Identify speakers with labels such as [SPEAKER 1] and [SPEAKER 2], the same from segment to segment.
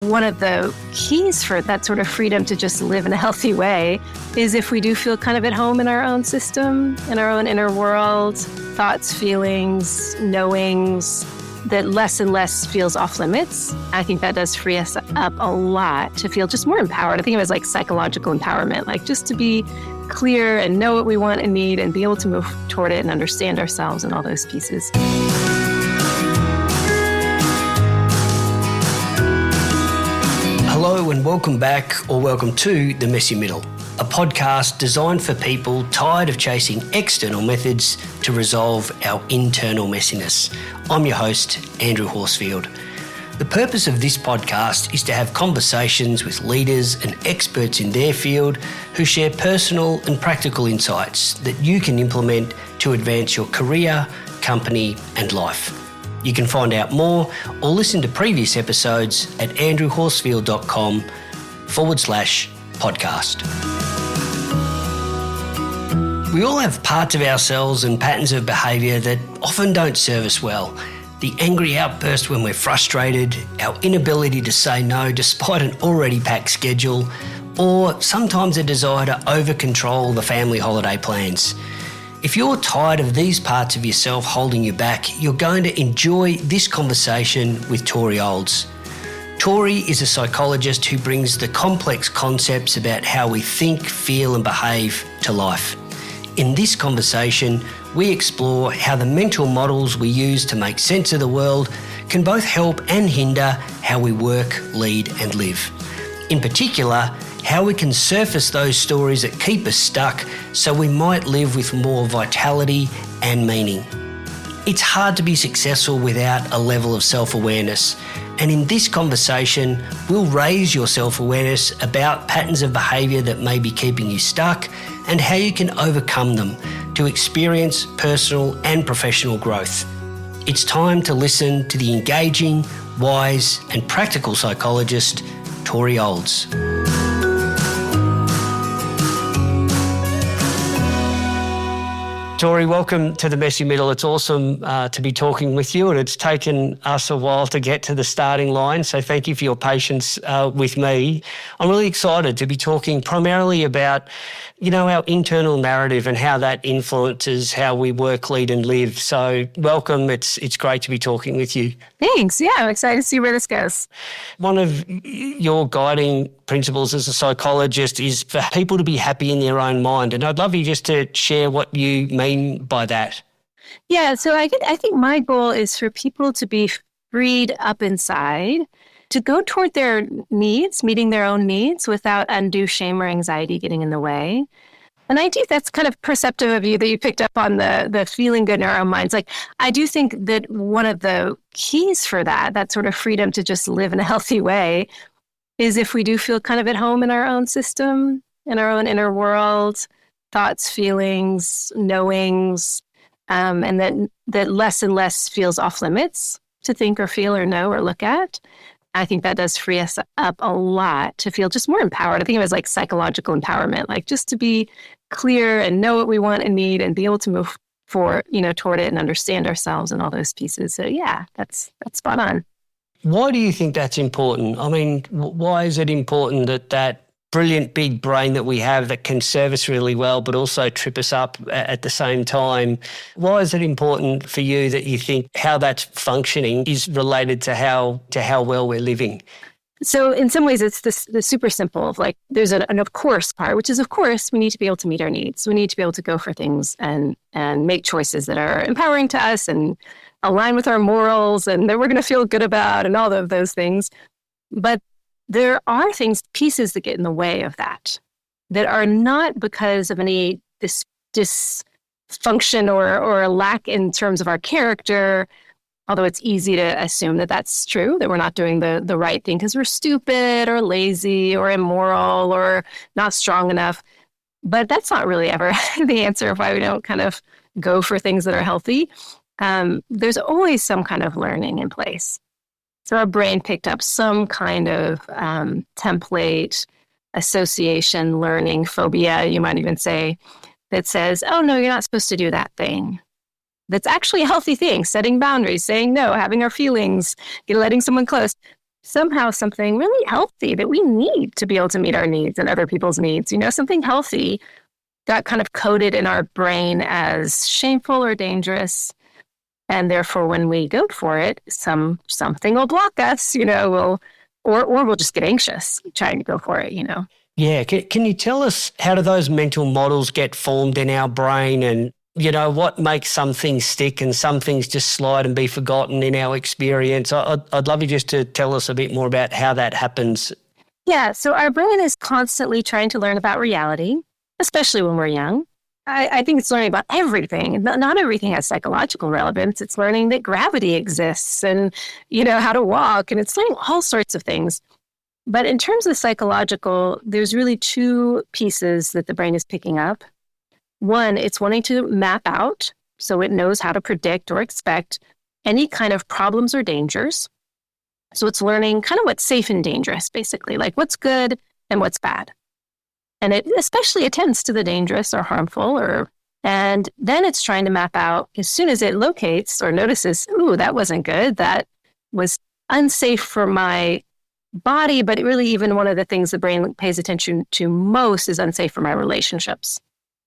[SPEAKER 1] one of the keys for that sort of freedom to just live in a healthy way is if we do feel kind of at home in our own system, in our own inner world, thoughts, feelings, knowings, that less and less feels off limits. I think that does free us up a lot to feel just more empowered. I think of it as like psychological empowerment, like just to be clear and know what we want and need and be able to move toward it and understand ourselves and all those pieces.
[SPEAKER 2] Hello and welcome back, or welcome to The Messy Middle, a podcast designed for people tired of chasing external methods to resolve our internal messiness. I'm your host, Andrew Horsfield. The purpose of this podcast is to have conversations with leaders and experts in their field who share personal and practical insights that you can implement to advance your career, company, and life. You can find out more or listen to previous episodes at andrewhorsfield.com/podcast. We all have parts of ourselves and patterns of behaviour that often don't serve us well. The angry outburst when we're frustrated, our inability to say no despite an already packed schedule, or sometimes a desire to over-control the family holiday plans. If you're tired of these parts of yourself holding you back, you're going to enjoy this conversation with Tori Olds. Tori is a psychologist who brings the complex concepts about how we think, feel and behave to life. In this conversation, we explore how the mental models we use to make sense of the world can both help and hinder how we work, lead and live. In particular, how we can surface those stories that keep us stuck so we might live with more vitality and meaning. It's hard to be successful without a level of self-awareness, and in this conversation, we'll raise your self-awareness about patterns of behaviour that may be keeping you stuck and how you can overcome them to experience personal and professional growth. It's time to listen to the engaging, wise and practical psychologist, Tori Olds. Tori, welcome to The Messy Middle. It's awesome to be talking with you, and it's taken us a while to get to the starting line, so thank you for your patience with me. I'm really excited to be talking primarily about, our internal narrative and how that influences how we work, lead and live. So welcome. It's great to be talking with you.
[SPEAKER 1] Thanks. Yeah, I'm excited to see where this goes.
[SPEAKER 2] One of your guiding principles as a psychologist is for people to be happy in their own mind. And I'd love you just to share what you mean by that.
[SPEAKER 1] Yeah, so I think my goal is for people to be freed up inside, to go toward their needs, meeting their own needs without undue shame or anxiety getting in the way. And I do, that's kind of perceptive of you that you picked up on the feeling good in our own minds. Like, I do think that one of the keys for that sort of freedom to just live in a healthy way, is if we do feel kind of at home in our own system, in our own inner world, thoughts, feelings, knowings, and that less and less feels off limits to think or feel or know or look at. I think that does free us up a lot to feel just more empowered. I think of it as like psychological empowerment, like just to be clear and know what we want and need and be able to move forward, toward it and understand ourselves and all those pieces. So yeah, that's spot on.
[SPEAKER 2] Why do you think that's important? I mean, why is it important that brilliant big brain that we have that can serve us really well, but also trip us up at the same time? Why is it important for you that you think how that's functioning is related to how well we're living?
[SPEAKER 1] So in some ways, it's the super simple of like, there's an of course part, which is, of course, we need to be able to meet our needs. We need to be able to go for things and make choices that are empowering to us and align with our morals and that we're going to feel good about and all of those things. But there are pieces that get in the way of that are not because of any dysfunction or a lack in terms of our character, although it's easy to assume that that's true, that we're not doing the right thing because we're stupid or lazy or immoral or not strong enough. But that's not really ever the answer of why we don't kind of go for things that are healthy. There's always some kind of learning in place. So our brain picked up some kind of template, association, learning, phobia, you might even say, that says, oh, no, you're not supposed to do that thing. That's actually a healthy thing, setting boundaries, saying no, having our feelings, letting someone close. somehow something really healthy that we need to be able to meet our needs and other people's needs. Something healthy got kind of coded in our brain as shameful or dangerous. And therefore, when we go for it, something will block us, or we'll just get anxious trying to go for it.
[SPEAKER 2] Yeah. Can you tell us how do those mental models get formed in our brain and, what makes some things stick and some things just slide and be forgotten in our experience? I'd love you just to tell us a bit more about how that happens.
[SPEAKER 1] Yeah. So our brain is constantly trying to learn about reality, especially when we're young. I think it's learning about everything. Not everything has psychological relevance. It's learning that gravity exists and, how to walk. And it's learning all sorts of things. But in terms of psychological, there's really two pieces that the brain is picking up. One, it's wanting to map out so it knows how to predict or expect any kind of problems or dangers. So it's learning kind of what's safe and dangerous, basically, like what's good and what's bad. And it especially attends to the dangerous or harmful, and then it's trying to map out as soon as it locates or notices, ooh, that wasn't good. That was unsafe for my body, but really even one of the things the brain pays attention to most is unsafe for my relationships.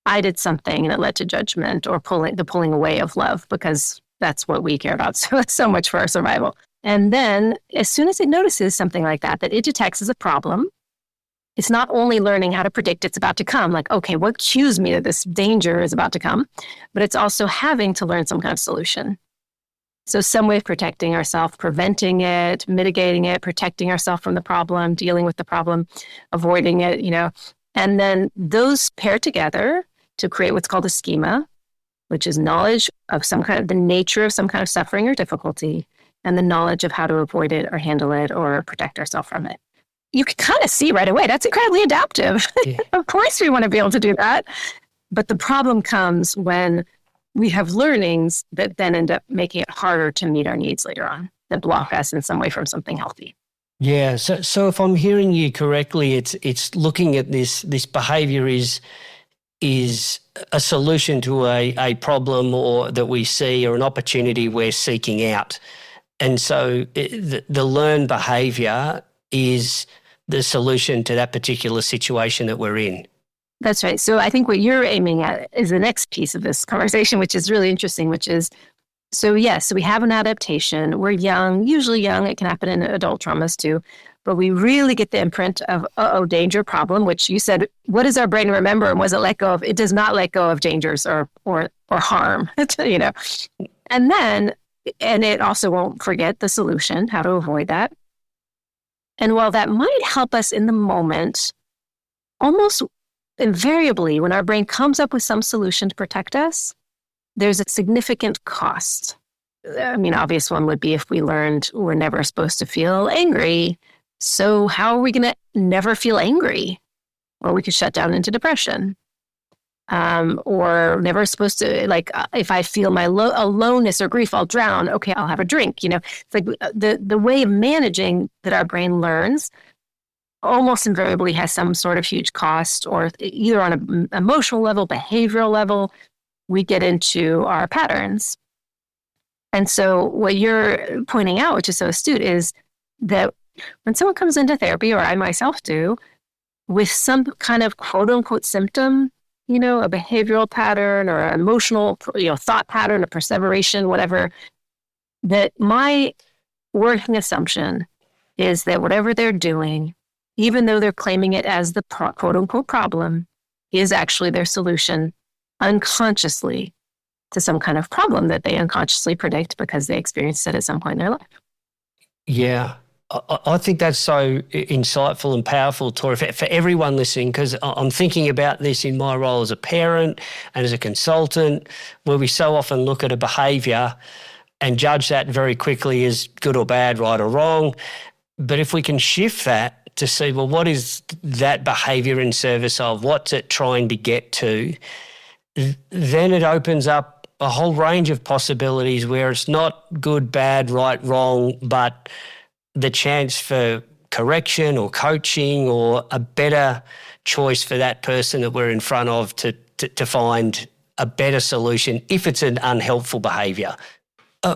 [SPEAKER 1] I did something and it led to judgment or pulling away of love because that's what we care about so much for our survival. And then as soon as it notices something like that it detects as a problem, it's not only learning how to predict it's about to come, like, okay, what cues me that this danger is about to come, but it's also having to learn some kind of solution. So some way of protecting ourselves, preventing it, mitigating it, protecting ourselves from the problem, dealing with the problem, avoiding it, and then those pair together to create what's called a schema, which is knowledge of the nature of some kind of suffering or difficulty, and the knowledge of how to avoid it or handle it or protect ourselves from it. You can kind of see right away, that's incredibly adaptive. Yeah. Of course we want to be able to do that. But the problem comes when we have learnings that then end up making it harder to meet our needs later on, that block us in some way from something healthy.
[SPEAKER 2] Yeah. So if I'm hearing you correctly, it's looking at this behavior is a solution to a problem or that we see or an opportunity we're seeking out. And so the learned behavior is the solution to that particular situation that we're in.
[SPEAKER 1] That's right. So I think what you're aiming at is the next piece of this conversation, which is really interesting, which is, so we have an adaptation. We're young, usually young. It can happen in adult traumas too. But we really get the imprint of, danger, problem, which you said, what does our brain remember and was it let go of? It does not let go of dangers or harm, And it also won't forget the solution, how to avoid that. And while that might help us in the moment, almost invariably, when our brain comes up with some solution to protect us, there's a significant cost. I mean, obvious one would be if we learned we're never supposed to feel angry. So how are we going to never feel angry? Or we could shut down into depression. Or never supposed to, if I feel my aloneness or grief, I'll drown. Okay, I'll have a drink. It's like the way of managing that our brain learns almost invariably has some sort of huge cost, or either on an emotional level, behavioral level, we get into our patterns. And so what you're pointing out, which is so astute, is that when someone comes into therapy, or I myself do, with some kind of quote unquote symptom, a behavioral pattern or an emotional, thought pattern, a perseveration, whatever, that my working assumption is that whatever they're doing, even though they're claiming it as the quote unquote problem, is actually their solution unconsciously to some kind of problem that they unconsciously predict because they experienced it at some point in their life.
[SPEAKER 2] Yeah. I think that's so insightful and powerful, Tori, for everyone listening, because I'm thinking about this in my role as a parent and as a consultant, where we so often look at a behaviour and judge that very quickly as good or bad, right or wrong. But if we can shift that to see, well, what is that behaviour in service of? What's it trying to get to? Then it opens up a whole range of possibilities where it's not good, bad, right, wrong, but the chance for correction or coaching or a better choice for that person that we're in front of to find a better solution if it's an unhelpful behaviour.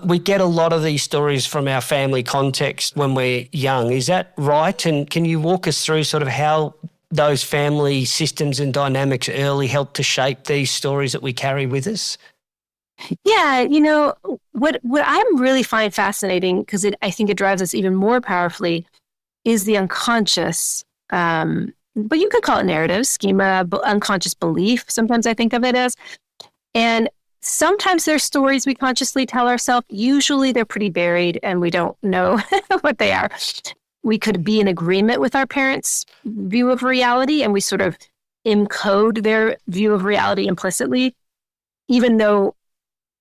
[SPEAKER 2] We get a lot of these stories from our family context when we're young. Is that right? And can you walk us through sort of how those family systems and dynamics early help to shape these stories that we carry with us?
[SPEAKER 1] Yeah, what I'm really find fascinating, because I think it drives us even more powerfully, is the unconscious, but you could call it narrative, schema, unconscious belief. Sometimes I think of it as. And sometimes they're stories we consciously tell ourselves. Usually they're pretty buried and we don't know what they are. We could be in agreement with our parents' view of reality, and we sort of encode their view of reality implicitly, even though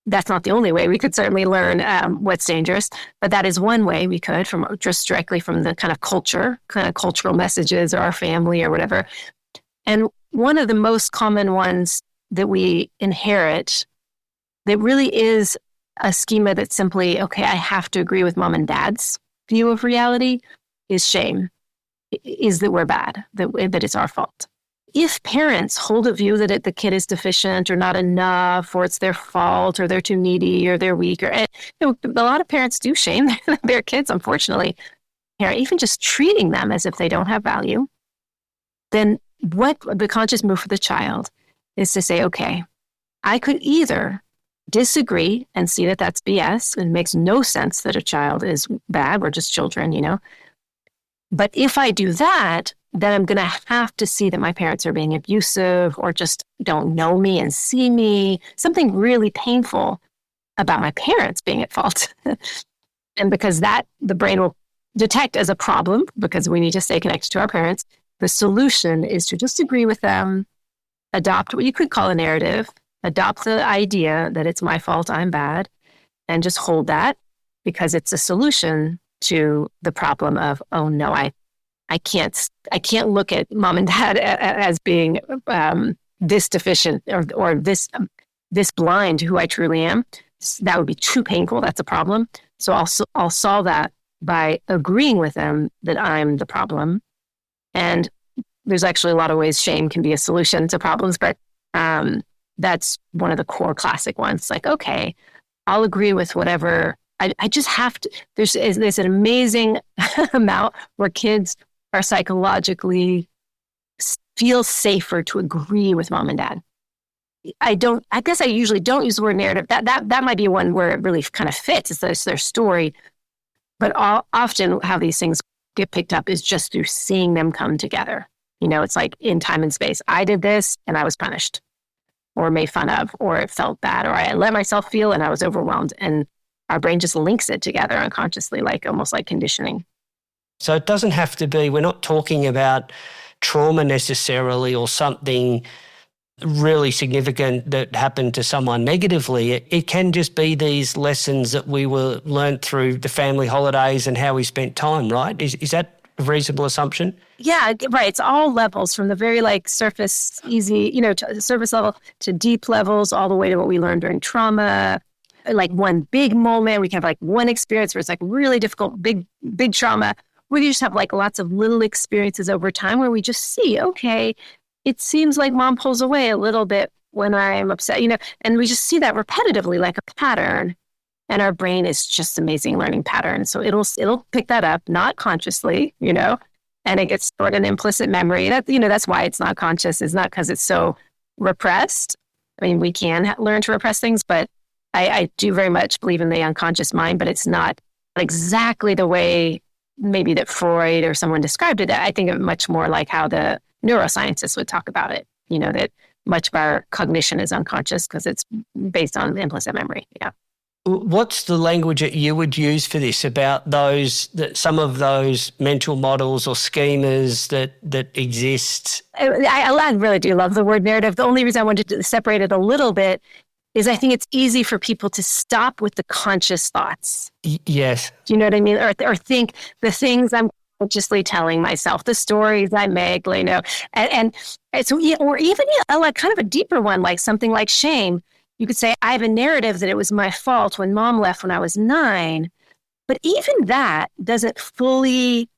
[SPEAKER 1] that's not the only way. We could certainly learn what's dangerous, but that is one way we could, from just directly from the kind of cultural messages or our family or whatever. And one of the most common ones that we inherit that really is a schema that's simply, okay, I have to agree with mom and dad's view of reality, is shame, is that we're bad, that it's our fault. If parents hold a view that the kid is deficient or not enough, or it's their fault, or they're too needy, or they're weak, a lot of parents do shame their kids, unfortunately, even just treating them as if they don't have value, then what the conscious move for the child is to say, okay, I could either disagree and see that that's BS and makes no sense that a child is bad, we're just children, But if I do that, then I'm going to have to see that my parents are being abusive or just don't know me and see me, something really painful about my parents being at fault. And because that the brain will detect as a problem, because we need to stay connected to our parents, the solution is to just agree with them, adopt what you could call a narrative, adopt the idea that it's my fault, I'm bad, and just hold that, because it's a solution to the problem of, oh no, I can't look at mom and dad as being this deficient or this blind to who I truly am. That would be too painful. That's a problem. So I'll solve that by agreeing with them that I'm the problem. And there's actually a lot of ways shame can be a solution to problems, but that's one of the core classic ones. Like, okay, I'll agree with whatever. I just have to. There's an amazing amount where kids are psychologically feel safer to agree with mom and dad. I guess I usually don't use the word narrative. That might be one where it really kind of fits. It's their story. But often how these things get picked up is just through seeing them come together. It's like in time and space. I did this and I was punished or made fun of, or it felt bad, or I let myself feel and I was overwhelmed. And our brain just links it together unconsciously, almost like conditioning.
[SPEAKER 2] So it doesn't have to be, we're not talking about trauma necessarily or something really significant that happened to someone negatively. It can just be these lessons that we were learned through the family holidays and how we spent time, right? Is that a reasonable assumption?
[SPEAKER 1] Yeah, right. It's all levels, from the very surface, easy, surface level, to deep levels, all the way to what we learned during trauma. Like one big moment, we can have one experience where it's really difficult, big trauma. We just have lots of little experiences over time where we just see, okay, it seems like mom pulls away a little bit when I'm upset, and we just see that repetitively like a pattern. And our brain is just amazing learning patterns. So it'll pick that up, not consciously, and it gets stored in implicit memory. That's why it's not conscious. It's not because it's so repressed. I mean, we can learn to repress things, but I do very much believe in the unconscious mind, but it's not exactly the way maybe that Freud or someone described it. I think of it much more like how the neuroscientists would talk about it, that much of our cognition is unconscious because it's based on implicit memory. Yeah.
[SPEAKER 2] What's the language that you would use for this about some of those mental models or schemas that exist?
[SPEAKER 1] I really do love the word narrative. The only reason I wanted to separate it a little bit is I think it's easy for people to stop with the conscious thoughts.
[SPEAKER 2] Yes.
[SPEAKER 1] Do you know what I mean? Or think the things I'm consciously telling myself, the stories I make, and so, or even kind of a deeper one, like something like shame. You could say, I have a narrative that it was my fault when mom left when I was 9. But even that doesn't fully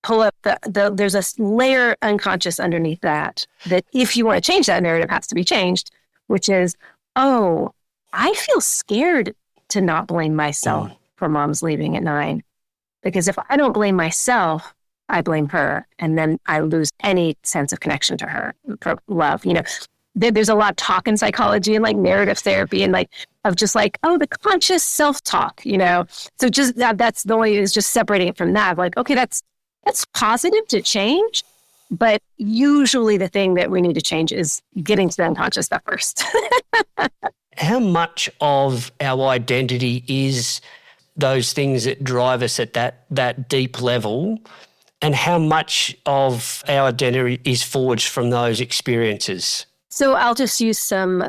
[SPEAKER 1] pull up there's a layer unconscious underneath that if you want to change that narrative has to be changed, which is, oh, I feel scared to not blame myself for mom's leaving at 9. Because if I don't blame myself, I blame her. And then I lose any sense of connection to her, for love. There's a lot of talk in psychology and like narrative therapy and like of just like, oh, the conscious self-talk, So just that's the only is just separating it from that. Like, okay, that's positive to change. But usually the thing that we need to change is getting to the unconscious stuff first.
[SPEAKER 2] How much of our identity is those things that drive us at that deep level, and how much of our identity is forged from those experiences?
[SPEAKER 1] So I'll just use some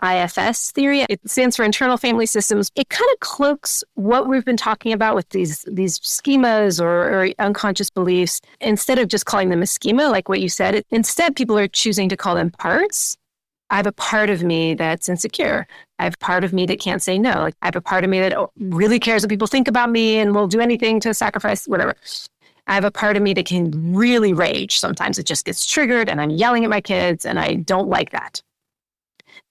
[SPEAKER 1] IFS theory. It stands for internal family systems. It kind of cloaks what we've been talking about with these schemas or unconscious beliefs. Instead of just calling them a schema, like what you said, instead people are choosing to call them parts. I have a part of me that's insecure. I have a part of me that can't say no. Like I have a part of me that really cares what people think about me and will do anything to sacrifice whatever. I have a part of me that can really rage. Sometimes it just gets triggered and I'm yelling at my kids and I don't like that.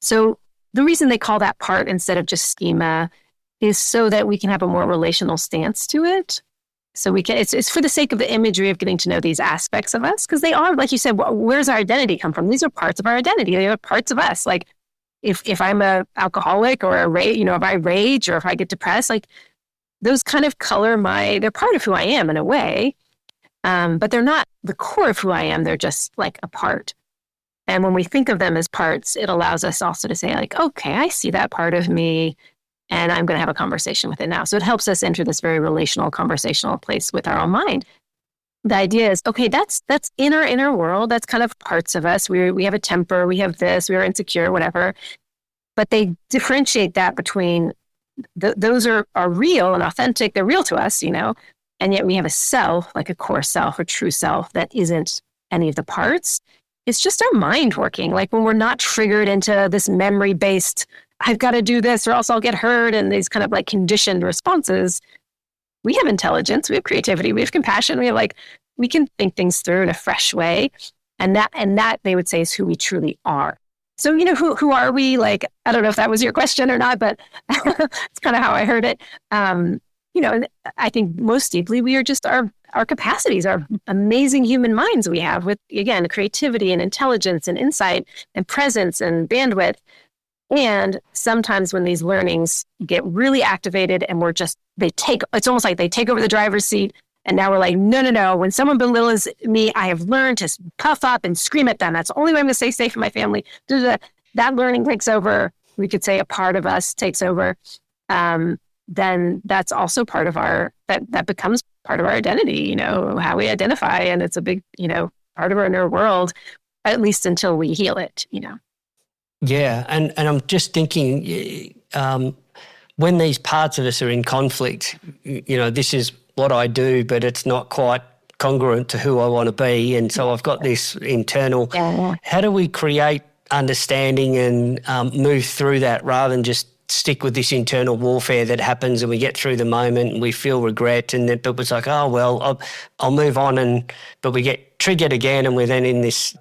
[SPEAKER 1] So the reason they call that part instead of just schema is so that we can have a more relational stance to it. So we can, it's for the sake of the imagery of getting to know these aspects of us, because they are, like you said, where's our identity come from? These are parts of our identity. They are parts of us. Like if I'm a alcoholic or if I rage or if I get depressed, like those kind of color they're part of who I am in a way, but they're not the core of who I am. They're just like a part. And when we think of them as parts, it allows us also to say like, okay, I see that part of me and I'm going to have a conversation with it now. So it helps us enter this very relational, conversational place with our own mind. The idea is, okay, that's in our inner world. That's kind of parts of us. We have a temper, we have this, we are insecure, whatever. But they differentiate that between those are real and authentic. They're real to us, and yet we have a self, like a core self, a true self that isn't any of the parts. It's just our mind working. Like when we're not triggered into this memory-based, I've got to do this or else I'll get hurt, and these kind of like conditioned responses, we have intelligence, we have creativity, we have compassion, we can think things through in a fresh way. And that they would say is who we truly are. So, who are we? Like, I don't know if that was your question or not, but it's kind of how I heard it. I think most deeply, we are just our capacities, our amazing human minds we have with, again, creativity and intelligence and insight and presence and bandwidth. And sometimes when these learnings get really activated and it's almost like they take over the driver's seat. And now we're like, no. When someone belittles me, I have learned to puff up and scream at them. That's the only way I'm going to stay safe in my family. That learning takes over. We could say a part of us takes over. Then that's also part of that becomes part of our identity, how we identify. And it's a big, part of our inner world, at least until we heal it,
[SPEAKER 2] Yeah. And I'm just thinking, when these parts of us are in conflict, this is what I do, but it's not quite congruent to who I want to be. And so I've got this internal, how do we create understanding and move through that rather than just stick with this internal warfare that happens and we get through the moment and we feel regret and then people's like, oh, well, I'll move on, but we get triggered again and we're then in this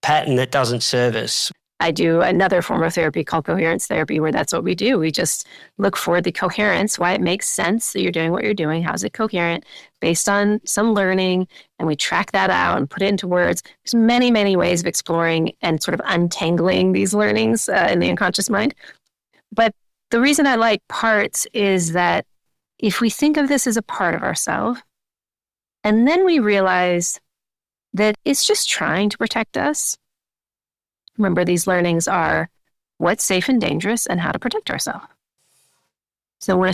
[SPEAKER 2] pattern that doesn't serve us.
[SPEAKER 1] I do another form of therapy called coherence therapy, where that's what we do. We just look for the coherence, why it makes sense that you're doing what you're doing. How's it coherent based on some learning? And we track that out and put it into words. There's many, many ways of exploring and sort of untangling these learnings in the unconscious mind. But the reason I like parts is that if we think of this as a part of ourselves, and then we realize that it's just trying to protect us. Remember, these learnings are what's safe and dangerous and how to protect ourselves. So when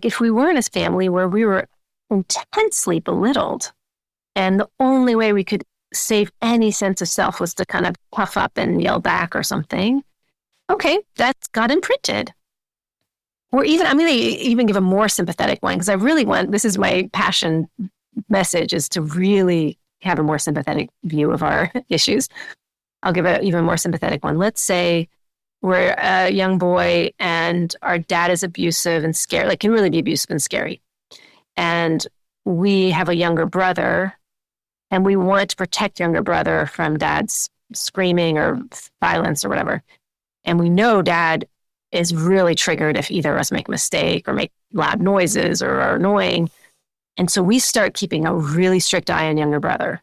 [SPEAKER 1] if we were in a family where we were intensely belittled, and the only way we could save any sense of self was to kind of puff up and yell back or something, okay, that's got imprinted. Or even, I'm going to even give a more sympathetic one, because I really this is my passion message, is to really have a more sympathetic view of our issues. I'll give an even more sympathetic one. Let's say we're a young boy and our dad is abusive and scary, can really be abusive and scary. And we have a younger brother and we want to protect younger brother from dad's screaming or violence or whatever. And we know dad is really triggered if either of us make a mistake or make loud noises or are annoying. And so we start keeping a really strict eye on younger brother.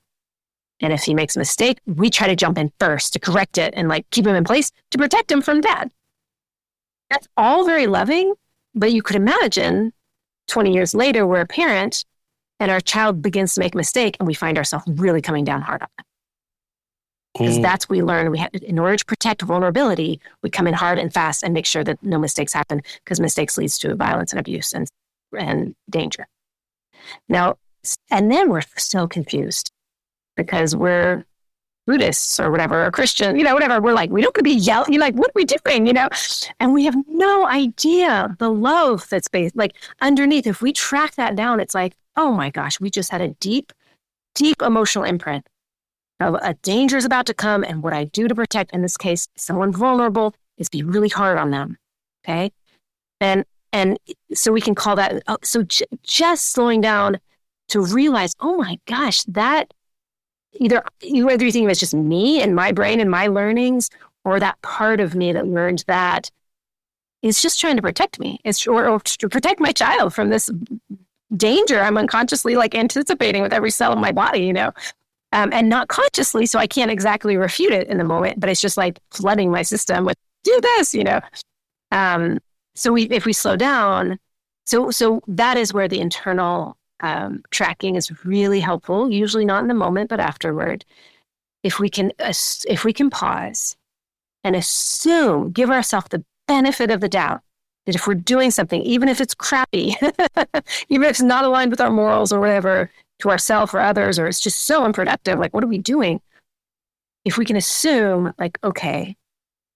[SPEAKER 1] And if he makes a mistake, we try to jump in first to correct it and like keep him in place to protect him from dad. That's all very loving, but you could imagine 20 years later, we're a parent and our child begins to make a mistake and we find ourselves really coming down hard on them. Because that's what we learn. We have, in order to protect vulnerability, we come in hard and fast and make sure that no mistakes happen, because mistakes leads to violence and abuse and danger. Now, and then we're so confused because we're Buddhists or whatever, or Christian, whatever. We're like, we don't want to be yelling. You're like, what are we doing? And we have no idea the love that's based, like underneath. If we track that down, it's like, oh my gosh, we just had a deep, deep emotional imprint of a danger is about to come, and what I do to protect, in this case, someone vulnerable, is be really hard on them. Okay. And so we can call that, just slowing down to realize, oh my gosh, that either you think it's just me and my brain and my learnings, or that part of me that learned that is just trying to protect me. Or to protect my child from this danger I'm unconsciously like anticipating with every cell of my body, and not consciously, so I can't exactly refute it in the moment, but it's just like flooding my system with, do this, So if we slow down, so that is where the internal tracking is really helpful, usually not in the moment, but afterward. If we can pause and assume, give ourselves the benefit of the doubt that if we're doing something, even if it's crappy, even if it's not aligned with our morals or whatever, to ourselves or others, or it's just so unproductive, like, what are we doing? If we can assume, like, okay,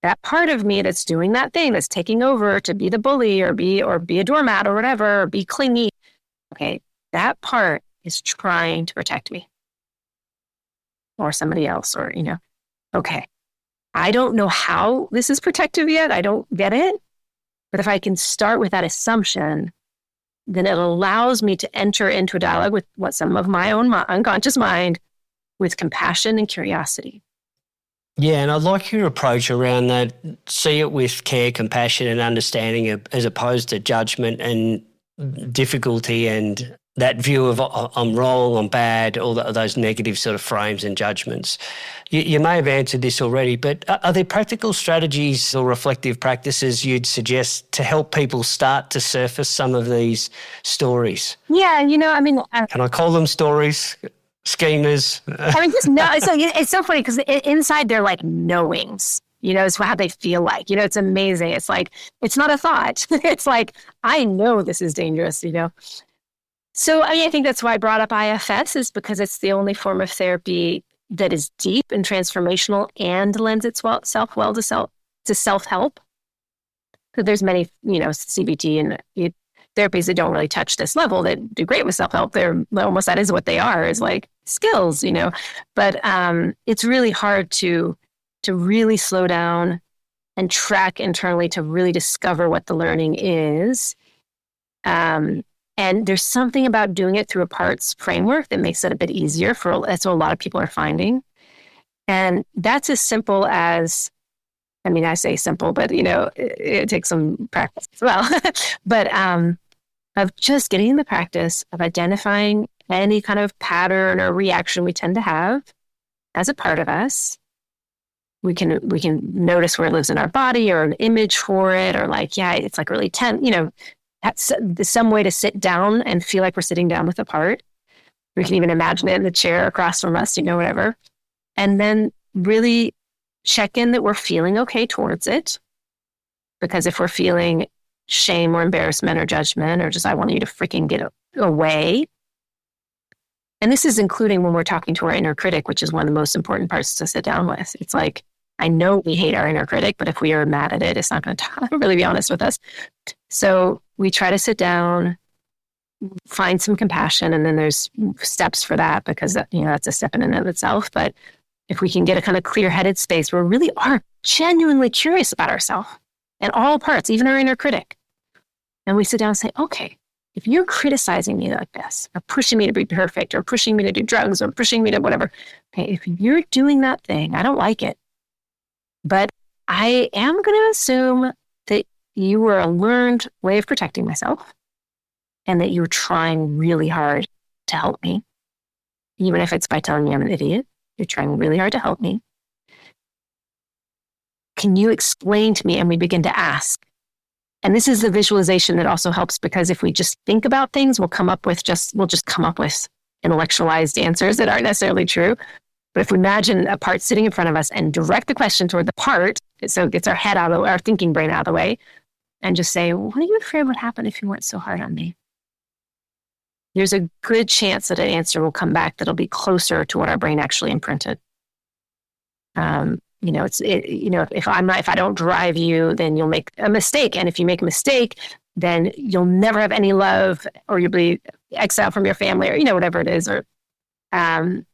[SPEAKER 1] that part of me that's doing that thing, that's taking over to be the bully or be a doormat or whatever, or be clingy, okay, that part is trying to protect me or somebody else, or, okay, I don't know how this is protective yet. I don't get it. But if I can start with that assumption, then it allows me to enter into a dialogue with what some of my own unconscious mind with compassion and curiosity.
[SPEAKER 2] Yeah, and I like your approach around that. See it with care, compassion, and understanding, as opposed to judgment and difficulty and that view of I'm wrong, I'm bad, all those negative sort of frames and judgments. You may have answered this already, but are there practical strategies or reflective practices you'd suggest to help people start to surface some of these stories?
[SPEAKER 1] Yeah,
[SPEAKER 2] Can I call them stories? Schemas?
[SPEAKER 1] Just no. It's so funny because inside they're like knowings. It's how they feel like. It's amazing. It's like, it's not a thought. It's like, I know this is dangerous, So, I think that's why I brought up IFS, is because it's the only form of therapy that is deep and transformational and lends itself well to self-help. Because there's many, CBT and therapies that don't really touch this level that do great with self-help. They're almost, that is what they are, is like skills, But it's really hard to really slow down and track internally to really discover what the learning is. And there's something about doing it through a parts framework that makes it a bit easier that's what a lot of people are finding. And that's as simple as, I say simple, but it takes some practice as well. But of just getting in the practice of identifying any kind of pattern or reaction we tend to have as a part of us. We can notice where it lives in our body, or an image for it, or like, yeah, it's like really tense, that's some way to sit down and feel like we're sitting down with a part. We can even imagine it in the chair across from us, whatever. And then really check in that we're feeling okay towards it. Because if we're feeling shame or embarrassment or judgment, or just, I want you to freaking get away. And this is including when we're talking to our inner critic, which is one of the most important parts to sit down with. It's like, I know we hate our inner critic, but if we are mad at it, it's not going to really be honest with us. So we try to sit down, find some compassion, and then there's steps for that, because that's a step in and of itself. But if we can get a kind of clear-headed space where we really are genuinely curious about ourselves and all parts, even our inner critic, and we sit down and say, okay, if you're criticizing me like this, or pushing me to be perfect, or pushing me to do drugs, or pushing me to whatever, okay, if you're doing that thing, I don't like it. But I am going to assume that you were a learned way of protecting myself and that you were trying really hard to help me. Even if it's by telling me I'm an idiot, you're trying really hard to help me. Can you explain to me? And we begin to ask. And this is the visualization that also helps, because if we just think about things, we'll just come up with intellectualized answers that aren't necessarily true. But if we imagine a part sitting in front of us and direct the question toward the part, so it gets our head out of our thinking brain out of the way, and just say, what are you afraid would happen if you weren't so hard on me? There's a good chance that an answer will come back that'll be closer to what our brain actually imprinted. If I don't drive you, then you'll make a mistake. And if you make a mistake, then you'll never have any love, or you'll be exiled from your family, or, whatever it is. And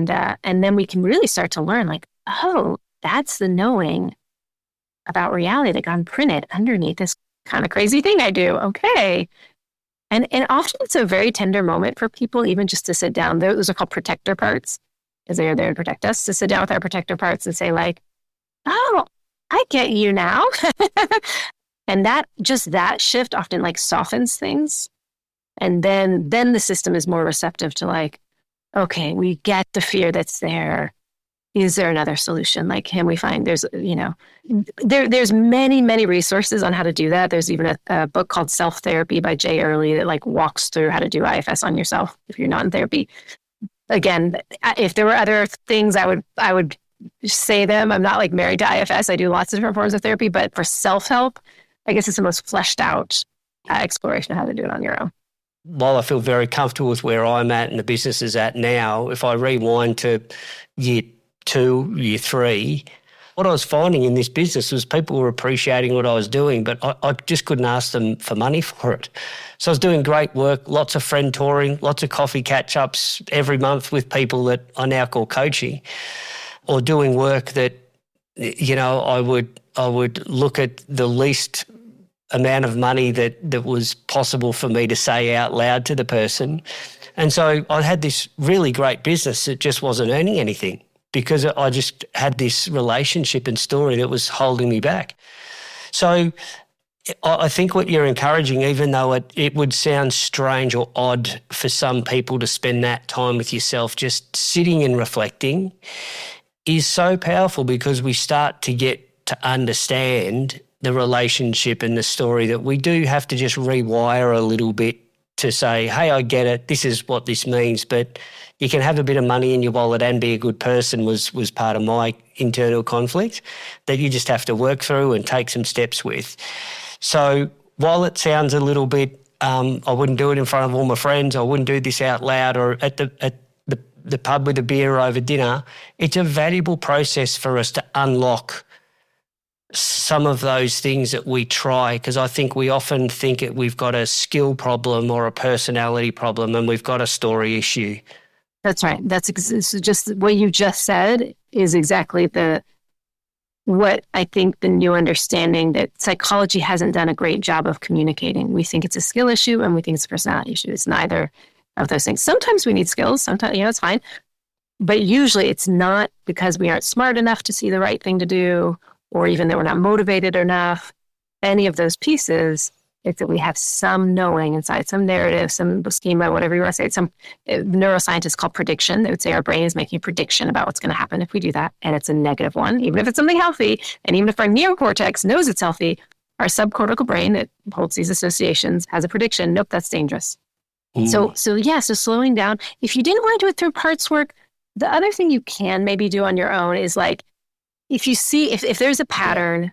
[SPEAKER 1] then we can really start to learn, like, oh, that's the knowing about reality that got imprinted underneath this kind of crazy thing I do. Okay. And often it's a very tender moment for people, even just to sit down. Those are called protector parts, because they are there to protect us, to sit down with our protector parts and say, like, oh, I get you now. And that shift often like softens things. And then the system is more receptive to, like, okay, we get the fear that's there. Is there another solution? Like, can we find, there's many, many resources on how to do that. There's even a book called Self-Therapy by Jay Earley that like walks through how to do IFS on yourself if you're not in therapy. Again, if there were other things, I would say them. I'm not like married to IFS. I do lots of different forms of therapy, but for self-help, I guess it's the most fleshed out exploration of how to do it on your own.
[SPEAKER 2] While I feel very comfortable with where I'm at and the business is at now, if I rewind to year 2, year 3, what I was finding in this business was people were appreciating what I was doing, but I just couldn't ask them for money for it. So I was doing great work, lots of friend touring, lots of coffee catch-ups every month with people that I now call coaching, or doing work that, I would look at the least amount of money that was possible for me to say out loud to the person. And so I had this really great business that just wasn't earning anything, because I just had this relationship and story that was holding me back. So I think what you're encouraging, even though it would sound strange or odd for some people to spend that time with yourself, just sitting and reflecting, is so powerful, because we start to get to understand the relationship and the story that we do have to just rewire a little bit to say, hey, I get it, this is what this means, but you can have a bit of money in your wallet and be a good person was part of my internal conflict that you just have to work through and take some steps with. So while it sounds a little bit, I wouldn't do it in front of all my friends, I wouldn't do this out loud or at the pub with a beer over dinner, it's a valuable process for us to unlock some of those things that we try, because I think we often think we've got a skill problem or a personality problem, and we've got a story issue.
[SPEAKER 1] That's right. That's just what you just said is exactly what I think the new understanding that psychology hasn't done a great job of communicating. We think it's a skill issue and we think it's a personality issue. It's neither of those things. Sometimes we need skills. Sometimes, it's fine. But usually it's not because we aren't smart enough to see the right thing to do, or even that we're not motivated enough. Any of those pieces, it's that we have some knowing inside, some narrative, some schema, whatever you want to say. Some neuroscientists call prediction. They would say our brain is making a prediction about what's going to happen if we do that. And it's a negative one, even if it's something healthy. And even if our neocortex knows it's healthy, our subcortical brain that holds these associations has a prediction. Nope, that's dangerous. So slowing down. If you didn't want to do it through parts work, the other thing you can maybe do on your own is like, if you see, if there's a pattern,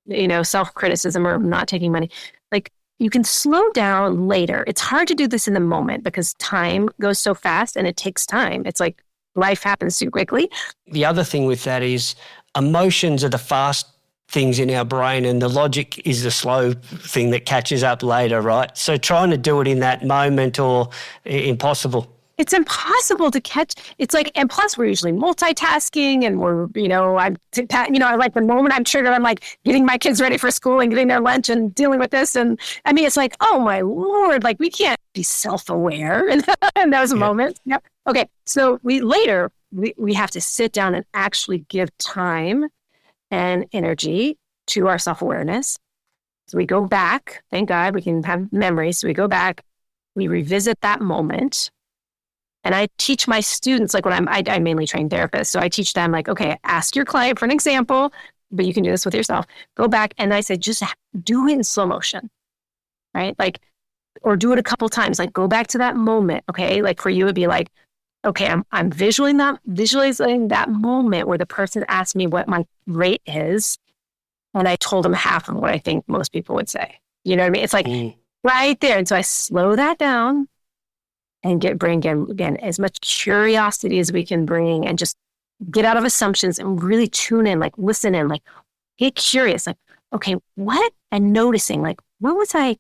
[SPEAKER 1] self-criticism or not taking money, like you can slow down later. It's hard to do this in the moment because time goes so fast and it takes time. It's like life happens too quickly.
[SPEAKER 2] The other thing with that is emotions are the fast things in our brain and the logic is the slow thing that catches up later, right? So trying to do it in that moment or impossible.
[SPEAKER 1] It's impossible to catch. It's like, and plus we're usually multitasking and we're, I like the moment I'm triggered, I'm like getting my kids ready for school and getting their lunch and dealing with this. And I mean, it's like, oh my Lord, like we can't be self-aware in those moments. Yep. Okay. So we have to sit down and actually give time and energy to our self-awareness So we go back. Thank God we can have memories. So we go back, we revisit that moment. And I teach my students, like when I mainly train therapists. So I teach them like, okay, ask your client for an example, but you can do this with yourself. Go back. And I say, just do it in slow motion, right? Like, or do it a couple times, like go back to that moment. Okay. Like for you, it'd be like, okay, I'm visualizing that moment where the person asked me what my rate is. And I told them half of what I think most people would say. You know what I mean? It's like right there. And so I slow that down and bring again as much curiosity as we can bring, and just get out of assumptions and really tune in, like listen in, like get curious, like, okay, what? And noticing, like, what was I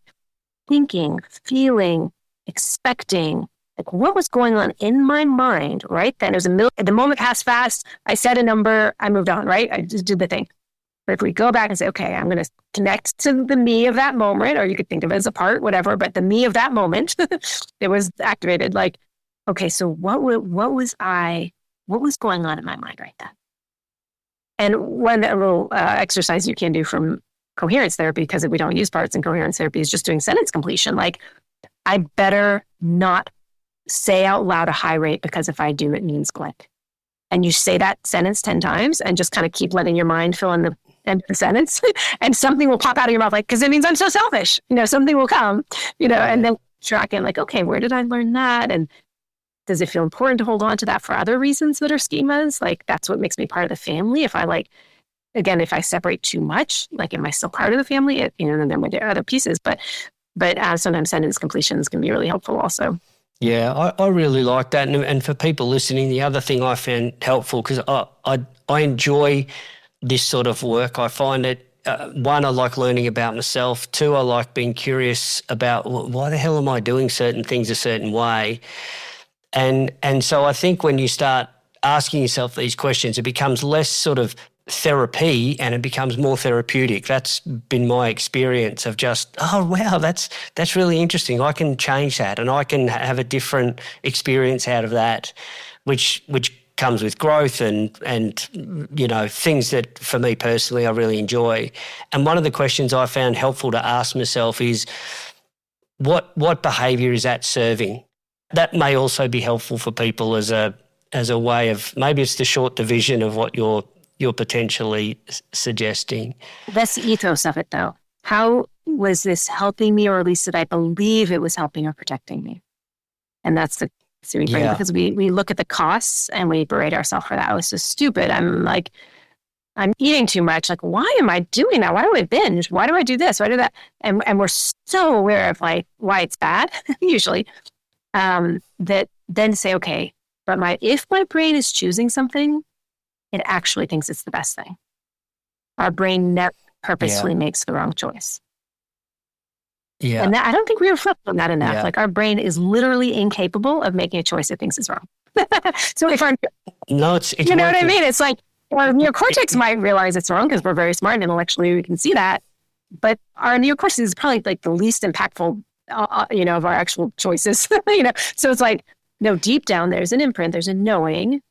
[SPEAKER 1] thinking, feeling, expecting? Like what was going on in my mind right then? It was the moment passed fast. I said a number, I moved on, right? I just did the thing. But if we go back and say, okay, I'm going to connect to the me of that moment, or you could think of it as a part, whatever, but the me of that moment, it was activated. Like, okay, so what was going on in my mind right then? And one little exercise you can do from coherence therapy, because we don't use parts in coherence therapy, is just doing sentence completion. Like, I better not say out loud a high rate, because if I do, it means blank. And you say that sentence 10 times and just kind of keep letting your mind fill in the end of the sentence, and something will pop out of your mouth, like, because it means I'm so selfish, something will come, and then track in, like, okay, where did I learn that? And does it feel important to hold on to that for other reasons that are schemas? Like, that's what makes me part of the family. If I if I separate too much, like, am I still part of the family? And then there are other pieces, but sometimes sentence completions can be really helpful also.
[SPEAKER 2] Yeah, I really like that. And for people listening, the other thing I found helpful, because I enjoy this sort of work. I find it, one, I like learning about myself. Two, I like being curious about why the hell am I doing certain things a certain way. And so I think when you start asking yourself these questions, it becomes less sort of therapy and it becomes more therapeutic. That's been my experience of just, oh, wow, that's really interesting. I can change that and I can have a different experience out of that, which comes with growth and things that for me personally I really enjoy. And one of the questions I found helpful to ask myself is, what behaviour is that serving? That may also be helpful for people as a way of, maybe it's the short division of what you're potentially suggesting.
[SPEAKER 1] That's the ethos of it, though. How was this helping me, or at least did I believe it was helping or protecting me? And that's the because we look at the costs and we berate ourselves for that. I was so stupid. I'm eating too much. Like, why am I doing that? Why do I binge? Why do I do this? Why do that? And we're so aware of like why it's bad, usually, that then say, okay, but if my brain is choosing something, it actually thinks it's the best thing. Our brain never purposefully makes the wrong choice. Yeah. And I don't think we reflect on that enough. Yeah. Like, our brain is literally incapable of making a choice it thinks is wrong. So if
[SPEAKER 2] it's
[SPEAKER 1] you know what I mean? It's like, our neocortex might realize it's wrong because we're very smart and intellectually we can see that. But our neocortex is probably like the least impactful, of our actual choices, So it's like, no, deep down, there's an imprint, there's a knowing.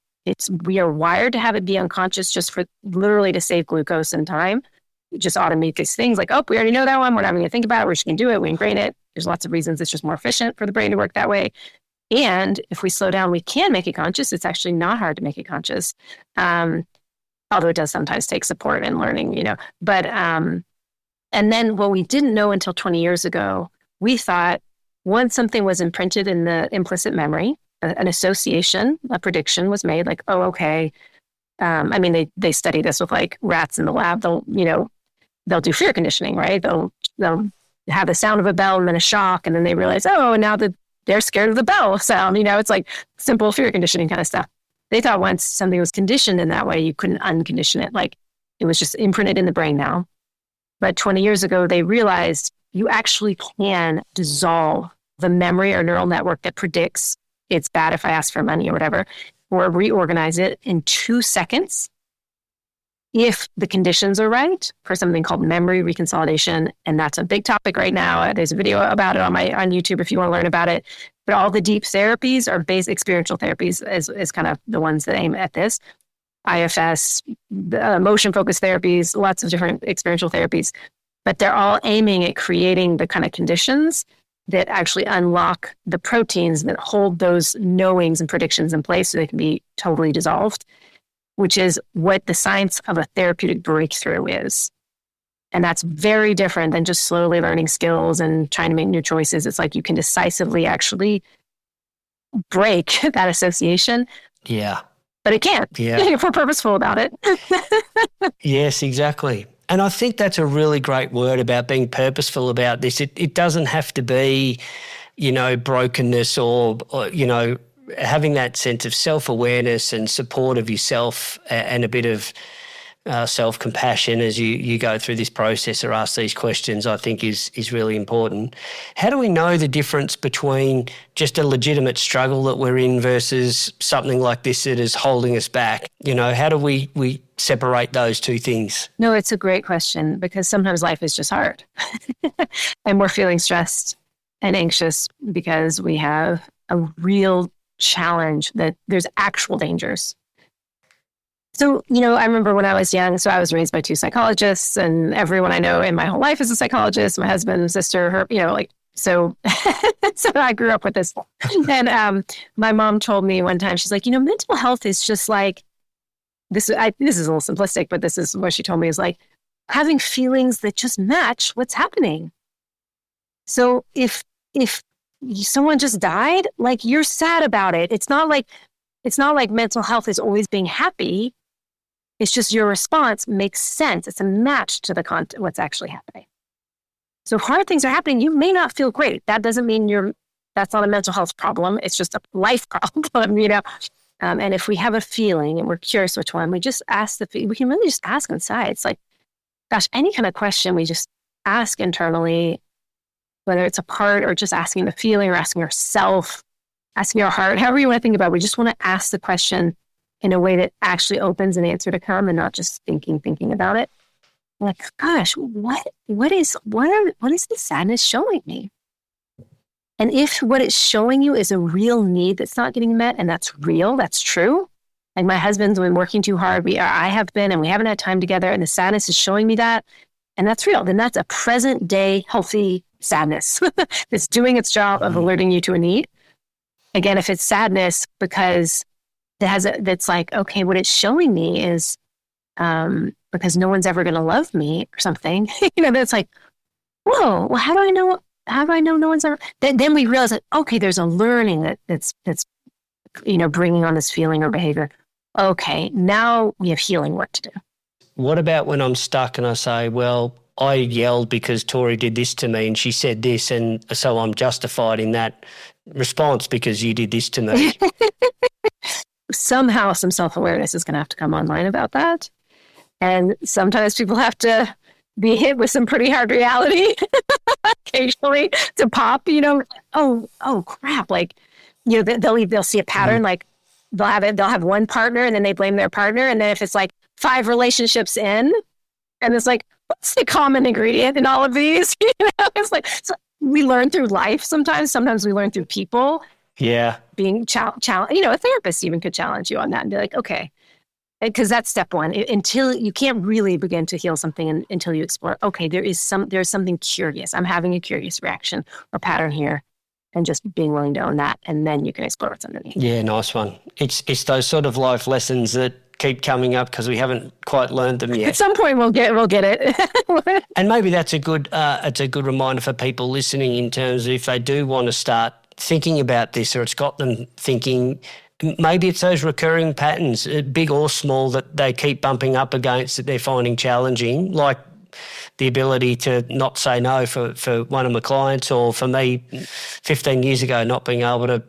[SPEAKER 1] We are wired to have it be unconscious just for literally to save glucose and time. We just automate these things like, oh, we already know that one. We're not even going to think about it. We're just going to do it. We ingrain it. There's lots of reasons it's just more efficient for the brain to work that way. And if we slow down, we can make it conscious. It's actually not hard to make it conscious. Although it does sometimes take support and learning, But, and then what we didn't know until 20 years ago, we thought once something was imprinted in the implicit memory, an association, a prediction was made, like, oh, okay. They study this with like rats in the lab. They'll do fear conditioning, right? They'll have the sound of a bell and then a shock, and then they realize, oh, now that they're scared of the bell sound. It's like simple fear conditioning kind of stuff. They thought once something was conditioned in that way, you couldn't uncondition it. Like, it was just imprinted in the brain now. But 20 years ago, they realized you actually can dissolve the memory or neural network that predicts it's bad if I ask for money or whatever, or reorganize it in 2 seconds if the conditions are right for something called memory reconsolidation. And that's a big topic right now. There's a video about it on YouTube if you want to learn about it. But all the deep therapies are experiential therapies is kind of the ones that aim at this. IFS, motion-focused therapies, lots of different experiential therapies. but they're all aiming at creating the kind of conditions that actually unlock the proteins that hold those knowings and predictions in place so they can be totally dissolved, which is what the science of a therapeutic breakthrough is. And that's very different than just slowly learning skills and trying to make new choices. It's like you can decisively actually break that association.
[SPEAKER 2] Yeah.
[SPEAKER 1] But it can't, if we're purposeful about it.
[SPEAKER 2] Yes, exactly. And I think that's a really great word about being purposeful about this. It doesn't have to be, brokenness or having that sense of self-awareness and support of yourself and a bit of self-compassion as you go through this process or ask these questions, I think is really important. How do we know the difference between just a legitimate struggle that we're in versus something like this that is holding us back? How do we separate those two things?
[SPEAKER 1] No, it's a great question because sometimes life is just hard and we're feeling stressed and anxious because we have a real challenge that there's actual dangers. So, I remember when I was young, so I was raised by 2 psychologists and everyone I know in my whole life is a psychologist, my husband, sister, so I grew up with this. And my mom told me one time, she's like, mental health is just like, this is a little simplistic, but this is what she told me is like having feelings that just match what's happening. So if someone just died, like you're sad about it. It's not like mental health is always being happy. It's just your response makes sense. It's a match to the what's actually happening. So if hard things are happening, you may not feel great. That doesn't mean that's not a mental health problem. It's just a life problem, And if we have a feeling and we're curious which one, we just ask we can really just ask inside. It's like, gosh, any kind of question we just ask internally, whether it's a part or just asking the feeling or asking yourself, asking your heart, however you want to think about it. We just want to ask the question in a way that actually opens an answer to come and not just thinking about it. Like, gosh, what is the sadness showing me? And if what it's showing you is a real need that's not getting met, and that's real, that's true. Like my husband's been working too hard. I have been, and we haven't had time together, and the sadness is showing me that, and that's real. Then that's a present day healthy sadness that's doing its job of alerting you to a need. Again, if it's sadness because that's like, okay, what it's showing me is because no one's ever going to love me or something, that's like, whoa, well, how do I know no one's ever, then we realize that, okay, there's a learning that's bringing on this feeling or behavior. Okay, now we have healing work to do.
[SPEAKER 2] What about when I'm stuck and I say, well, I yelled because Tori did this to me and she said this, and so I'm justified in that response because you did this to me?
[SPEAKER 1] Somehow some self-awareness is going to have to come online about that. And sometimes people have to be hit with some pretty hard reality occasionally to pop, oh crap. Like, they'll see a pattern, like they'll have one partner and then they blame their partner. And then if it's like 5 relationships in and it's like, what's the common ingredient in all of these? It's like, so we learn through life sometimes we learn through people.
[SPEAKER 2] Yeah.
[SPEAKER 1] Being challenged, a therapist even could challenge you on that and be like, okay, because that's step one. Until you can't really begin to heal something until you explore, okay, there's something curious. I'm having a curious reaction or pattern here, and just being willing to own that. And then you can explore what's underneath. Yeah,
[SPEAKER 2] nice one. It's those sort of life lessons that keep coming up because we haven't quite learned them yet.
[SPEAKER 1] At some point we'll get it.
[SPEAKER 2] And maybe that's a good reminder for people listening in terms of if they do want to start thinking about this, or it's got them thinking, maybe it's those recurring patterns, big or small, that they keep bumping up against that they're finding challenging, like the ability to not say no for one of my clients, or for me 15 years ago not being able to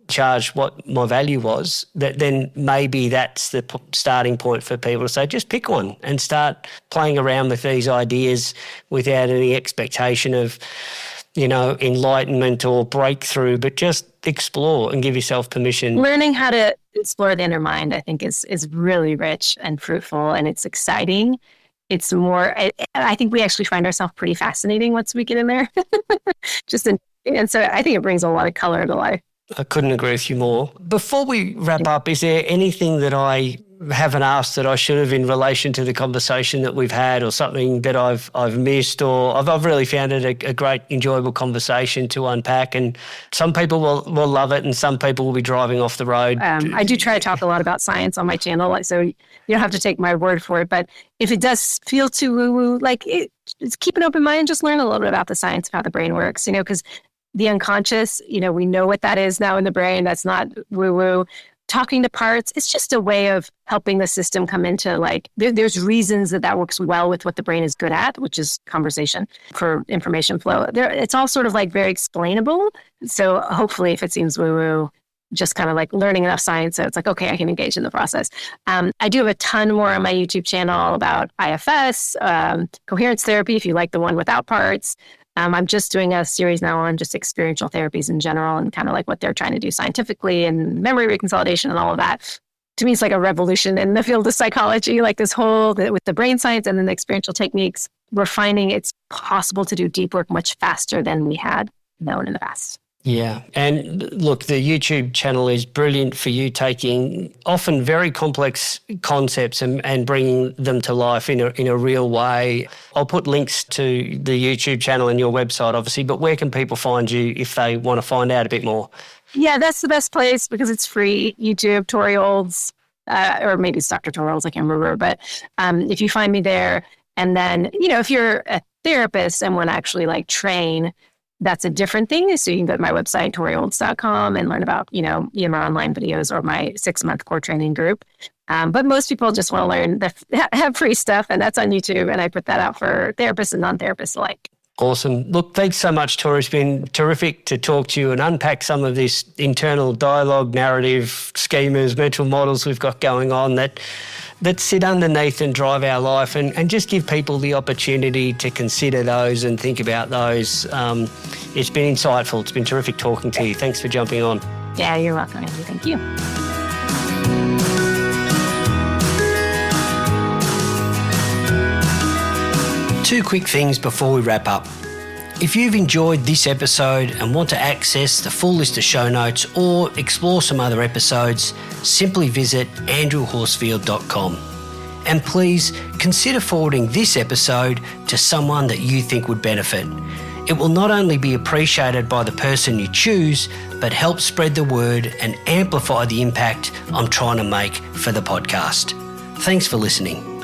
[SPEAKER 2] charge what my value was. That then maybe that's the starting point for people to say, just pick one and start playing around with these ideas without any expectation of enlightenment or breakthrough, but just explore and give yourself permission.
[SPEAKER 1] Learning how to explore the inner mind, I think, is really rich and fruitful, and it's exciting. It's more, I think we actually find ourselves pretty fascinating once we get in there. And so I think it brings a lot of color to life.
[SPEAKER 2] I couldn't agree with you more. Before we wrap up, is there anything that I haven't asked that I should have in relation to the conversation that we've had, or something that I've missed, or I've really found it a great, enjoyable conversation to unpack. And some people will love it, and some people will be driving off the road.
[SPEAKER 1] I do try to talk a lot about science on my channel, so you don't have to take my word for it. But if it does feel too woo-woo, just keep an open mind and just learn a little bit about the science of how the brain works, because the unconscious, we know what that is now in the brain. That's not woo-woo. Talking to parts, it's just a way of helping the system come into there's reasons that works well with what the brain is good at, which is conversation for information flow. It's all sort of very explainable. So hopefully if it seems woo-woo, just kind of learning enough science. So it's okay, I can engage in the process. I do have a ton more on my YouTube channel about IFS, coherence therapy, if you like the one without parts. I'm just doing a series now on just experiential therapies in general and kind of what they're trying to do scientifically and memory reconsolidation and all of that. To me, it's like a revolution in the field of psychology, this whole, with the brain science and then the experiential techniques, we're finding it's possible to do deep work much faster than we had known in the past.
[SPEAKER 2] Yeah. And look, the YouTube channel is brilliant for you taking often very complex concepts and bringing them to life in a real way. I'll put links to the YouTube channel and your website, obviously, but where can people find you if they want to find out a bit more?
[SPEAKER 1] Yeah, that's the best place because it's free. YouTube, Tori Olds, or maybe it's Dr. Tori Olds, I can't remember. But if you find me there, and then, if you're a therapist and want to actually train, that's a different thing. So you can go to my website, toriolds.com, and learn about, EMR online videos or my 6-month core training group. But most people just want to learn have free stuff, and that's on YouTube. And I put that out for therapists and non-therapists alike.
[SPEAKER 2] Awesome. Look, thanks so much, Tori. It's been terrific to talk to you and unpack some of this internal dialogue, narrative, schemas, mental models we've got going on that sit underneath and drive our life, and just give people the opportunity to consider those and think about those. It's been insightful. It's been terrific talking to you. Thanks for jumping on.
[SPEAKER 1] Yeah, you're welcome, Andrew. Thank you.
[SPEAKER 2] Two quick things before we wrap up. If you've enjoyed this episode and want to access the full list of show notes or explore some other episodes, simply visit andrewhorsfield.com. And please consider forwarding this episode to someone that you think would benefit. It will not only be appreciated by the person you choose, but help spread the word and amplify the impact I'm trying to make for the podcast. Thanks for listening.